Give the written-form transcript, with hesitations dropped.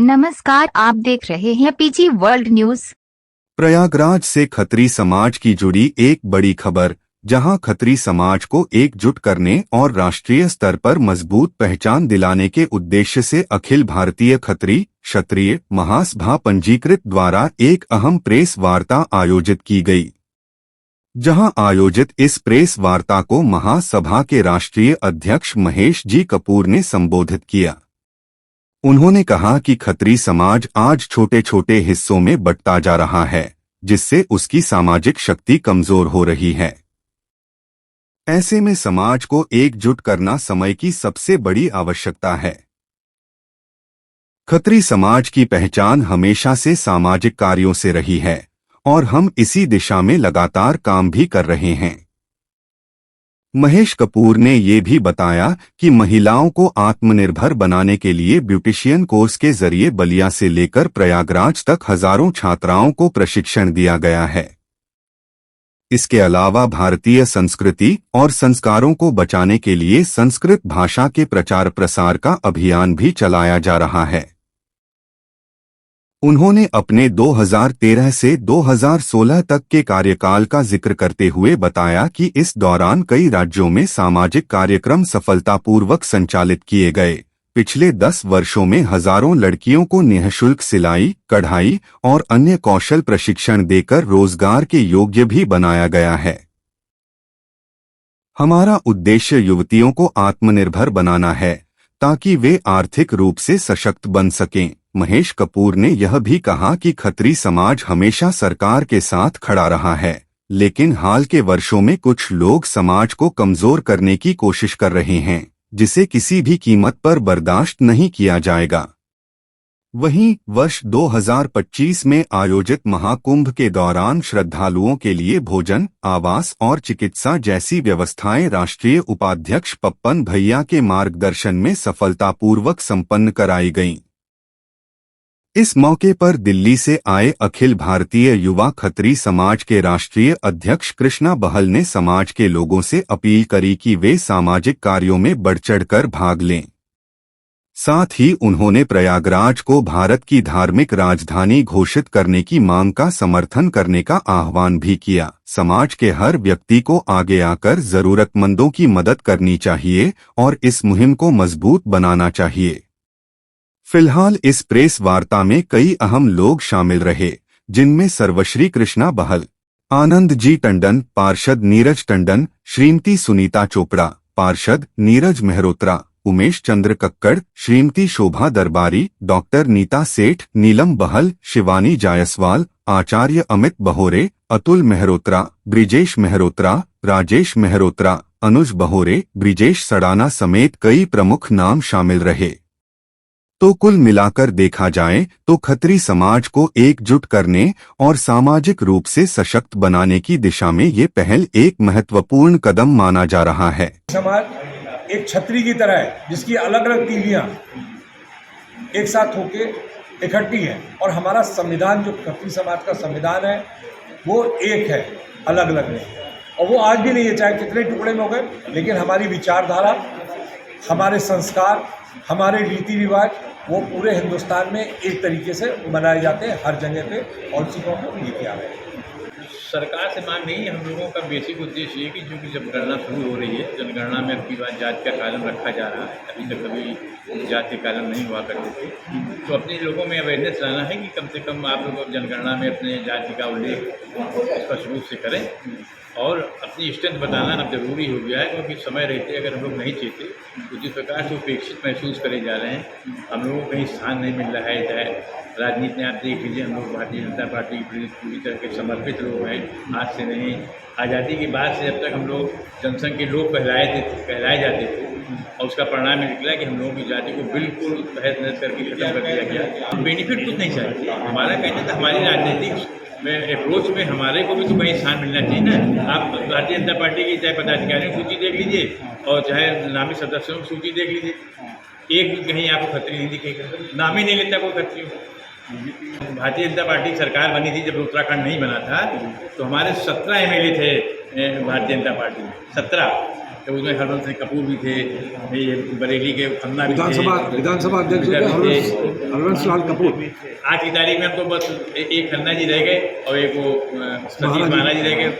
नमस्कार, आप देख रहे हैं पीजी वर्ल्ड न्यूज। प्रयागराज से खत्री समाज की जुड़ी एक बड़ी खबर, जहां खत्री समाज को एकजुट करने और राष्ट्रीय स्तर पर मजबूत पहचान दिलाने के उद्देश्य से अखिल भारतीय खत्री क्षत्रिय महासभा पंजीकृत द्वारा एक अहम प्रेस वार्ता आयोजित की गई। जहां आयोजित इस प्रेस वार्ता को महासभा के राष्ट्रीय अध्यक्ष महेश जी कपूर ने संबोधित किया। उन्होंने कहा कि खत्री समाज आज छोटे छोटे हिस्सों में बंटता जा रहा है, जिससे उसकी सामाजिक शक्ति कमजोर हो रही है। ऐसे में समाज को एकजुट करना समय की सबसे बड़ी आवश्यकता है। खत्री समाज की पहचान हमेशा से सामाजिक कार्यों से रही है और हम इसी दिशा में लगातार काम भी कर रहे हैं। महेश कपूर ने ये भी बताया कि महिलाओं को आत्मनिर्भर बनाने के लिए ब्यूटिशियन कोर्स के जरिए बलिया से लेकर प्रयागराज तक हजारों छात्राओं को प्रशिक्षण दिया गया है। इसके अलावा भारतीय संस्कृति और संस्कारों को बचाने के लिए संस्कृत भाषा के प्रचार प्रसार का अभियान भी चलाया जा रहा है। उन्होंने अपने 2013 से 2016 तक के कार्यकाल का जिक्र करते हुए बताया कि इस दौरान कई राज्यों में सामाजिक कार्यक्रम सफलतापूर्वक संचालित किए गए। पिछले 10 वर्षों में हजारों लड़कियों को निःशुल्क सिलाई, कढ़ाई और अन्य कौशल प्रशिक्षण देकर रोजगार के योग्य भी बनाया गया है। हमारा उद्देश्य युवतियों को आत्मनिर्भर बनाना है ताकि वे आर्थिक रूप से सशक्त बन सकें। महेश कपूर ने यह भी कहा कि खत्री समाज हमेशा सरकार के साथ खड़ा रहा है, लेकिन हाल के वर्षों में कुछ लोग समाज को कमजोर करने की कोशिश कर रहे हैं, जिसे किसी भी कीमत पर बर्दाश्त नहीं किया जाएगा। वहीं वर्ष 2025 में आयोजित महाकुंभ के दौरान श्रद्धालुओं के लिए भोजन, आवास और चिकित्सा जैसी व्यवस्थाएं राष्ट्रीय उपाध्यक्ष पप्पन भैया के मार्गदर्शन में सफलतापूर्वक संपन्न कराई गईं। इस मौके पर दिल्ली से आए अखिल भारतीय युवा खत्री समाज के राष्ट्रीय अध्यक्ष कृष्णा बहल ने समाज के लोगों से अपील करी कि वे सामाजिक कार्यों में बढ़-चढ़कर भाग लें। साथ ही उन्होंने प्रयागराज को भारत की धार्मिक राजधानी घोषित करने की मांग का समर्थन करने का आह्वान भी किया। समाज के हर व्यक्ति को आगे आकर जरूरतमंदों की मदद करनी चाहिए और इस मुहिम को मजबूत बनाना चाहिए। फिलहाल इस प्रेस वार्ता में कई अहम लोग शामिल रहे, जिनमें सर्वश्री कृष्णा बहल, आनंद जी टंडन, पार्षद नीरज टंडन, श्रीमती सुनीता चोपड़ा, पार्षद नीरज मेहरोत्रा, उमेश चंद्र कक्कड़, श्रीमती शोभा दरबारी, डॉक्टर नीता सेठ, नीलम बहल, शिवानी जायसवाल, आचार्य अमित बहोरे, अतुल मेहरोत्रा, ब्रिजेश मेहरोत्रा, राजेश मेहरोत्रा, अनुज बहोरे, ब्रिजेश सड़ाना समेत कई प्रमुख नाम शामिल रहे। तो कुल मिलाकर देखा जाए तो खत्री समाज को एकजुट करने और सामाजिक रूप से सशक्त बनाने की दिशा में ये पहल एक महत्वपूर्ण कदम माना जा रहा है। समाज एक छतरी की तरह है, जिसकी अलग अलग तीलियां एक साथ होके इकट्ठी हैं, और हमारा संविधान जो खत्री समाज का संविधान है वो एक है, अलग अलग नहीं। और वो आज भी नहीं है, चाहे कितने टुकड़े में हो गए, लेकिन हमारी विचारधारा, हमारे संस्कार, हमारे रीति रिवाज वो पूरे हिंदुस्तान में एक तरीके से मनाए जाते हैं हर जगह पे, और उसी को हम लेके आ रहे हैं। सरकार से मांग नहीं है, हम लोगों का बेसिक उद्देश्य ये कि जो कि जब गणना शुरू हो रही है, जनगणना में अब की बार जाति का कालम रखा जा रहा है। अभी तक कभी जाति कालम नहीं हुआ करते थे, तो अपने लोगों में अवेयरनेस लाना है कि कम से कम आप लोग जनगणना में अपने जाति का उल्लेख स्पष्ट रूप से करें, और अपनी स्ट्रेंथ बताना अब जरूरी हो गया है, क्योंकि समय रहते अगर हम लोग नहीं चाहते तो जिस प्रकार से उपेक्षित महसूस करे जा रहे हैं, हम लोगों को कहीं स्थान नहीं मिल रहा है। चाहे राजनीति में आप देख लीजिए, हम लोग भारतीय जनता पार्टी के पूरी तरह के समर्पित लोग हैं। आज से नहीं, आज़ादी के बाद से जब तक हम लोग जनसंघ के लोग कहलाए जाते थे, और उसका परिणाम निकला कि हम लोगों की जाति को बिल्कुल तहस नहस करके खत्म कर दिया गया। बेनिफिट कुछ नहीं चाहिए। हमारा कहना था हमारी राजनीतिक में अप्रोच में हमारे को भी तो कहीं स्थान मिलना चाहिए ना। आप भारतीय जनता पार्टी की चाहे पदाधिकारियों की सूची देख लीजिए और चाहे नामी सदस्यों की सूची देख लीजिए, एक भी कहीं आपको खत्री नहीं दिखेगा, नाम ही नहीं लेता कोई खत्री। भारतीय जनता पार्टी की सरकार बनी थी जब उत्तराखंड नहीं बना था, तो हमारे 17 एमएलए थे भारतीय जनता पार्टी में, 17। तो उसमें हरवंश सिंह कपूर भी थे, ये बरेली के खन्ना भी थे, विधानसभा अध्यक्ष हरवंश लाल कपूर। आज की तारीख में हम तो बस एक खन्ना जी रह गए और एक वो सतीश महाना जी रह गए।